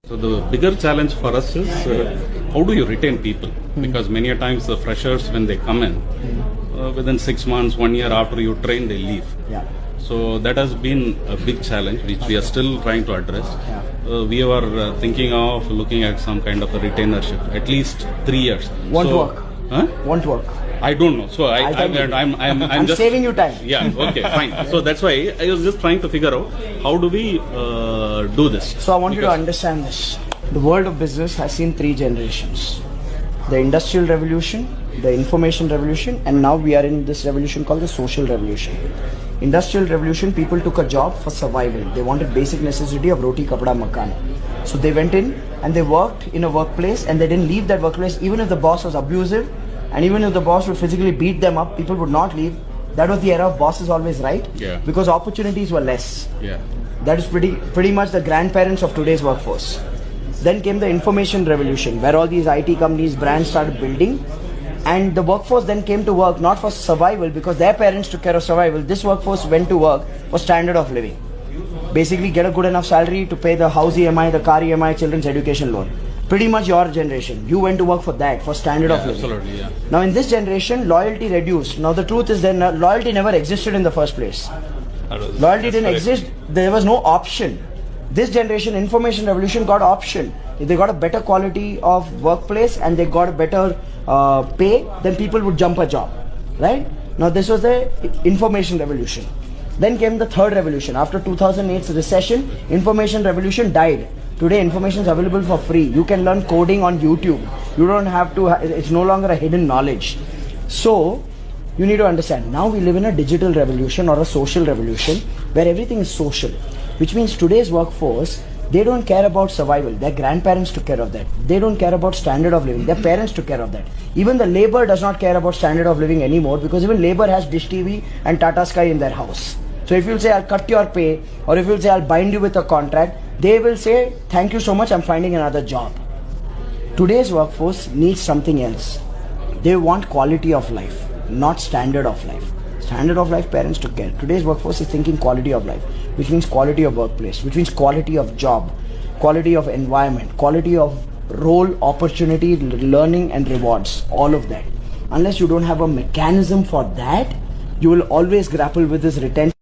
So the bigger challenge for us is how do you retain people? Because many a times the freshers, when they come in, within 6 months, 1 year after you train, they leave. Yeah. So that has been a big challenge which we are still trying to address. We are thinking of looking at some kind of a retainership, at least 3 years. Won't work. Huh? Won't work. I don't know. So I'm just saving you time. Yeah. Okay. Fine. So that's why I was just trying to figure out how do we do this. So I want you to understand this. The world of business has seen 3 generations: the industrial revolution, the information revolution, and now we are in this revolution called the social revolution. Industrial revolution, people took a job for survival. They wanted basic necessity of roti, kapda, makan. So they went in and they worked in a workplace, and they didn't leave that workplace even if the boss was abusive, and even if the boss would physically beat them up, people would not leave. That was the era of boss is always right. Yeah. Because opportunities were less. Yeah. That is pretty much the grandparents of today's workforce. Then came the information revolution, where all these IT companies, brands started building, and the workforce then came to work not for survival because their parents took care of survival. This workforce went to work for standard of living. Basically get a good enough salary to pay the house EMI, the car EMI, children's education loan. Pretty much your generation. You went to work for that, for standard of living. Absolutely, yeah. Now in this generation, loyalty reduced. Now the truth is that loyalty never existed in the first place. Loyalty didn't exist. There was no option. This generation, information revolution, got option. If they got a better quality of workplace and they got a better pay, then people would jump a job, right? Now this was the information revolution. Then came the third revolution. After 2008's recession, information revolution died. Today information is available for free. You can learn coding on YouTube. You don't have to, it's no longer a hidden knowledge. So you need to understand, now we live in a digital revolution or a social revolution where everything is social, which means today's workforce, they don't care about survival. Their grandparents took care of that. They don't care about standard of living. Their parents took care of that. Even the labor does not care about standard of living anymore, because even labor has Dish TV and Tata Sky in their house. So if you'll say, I'll cut your pay, or if you'll say, I'll bind you with a contract, they will say, thank you so much, I'm finding another job. Today's workforce needs something else. They want quality of life, not standard of life. Standard of life, parents took care. Today's workforce is thinking quality of life, which means quality of workplace, which means quality of job, quality of environment, quality of role, opportunity, learning and rewards, all of that. Unless you don't have a mechanism for that, you will always grapple with this retention.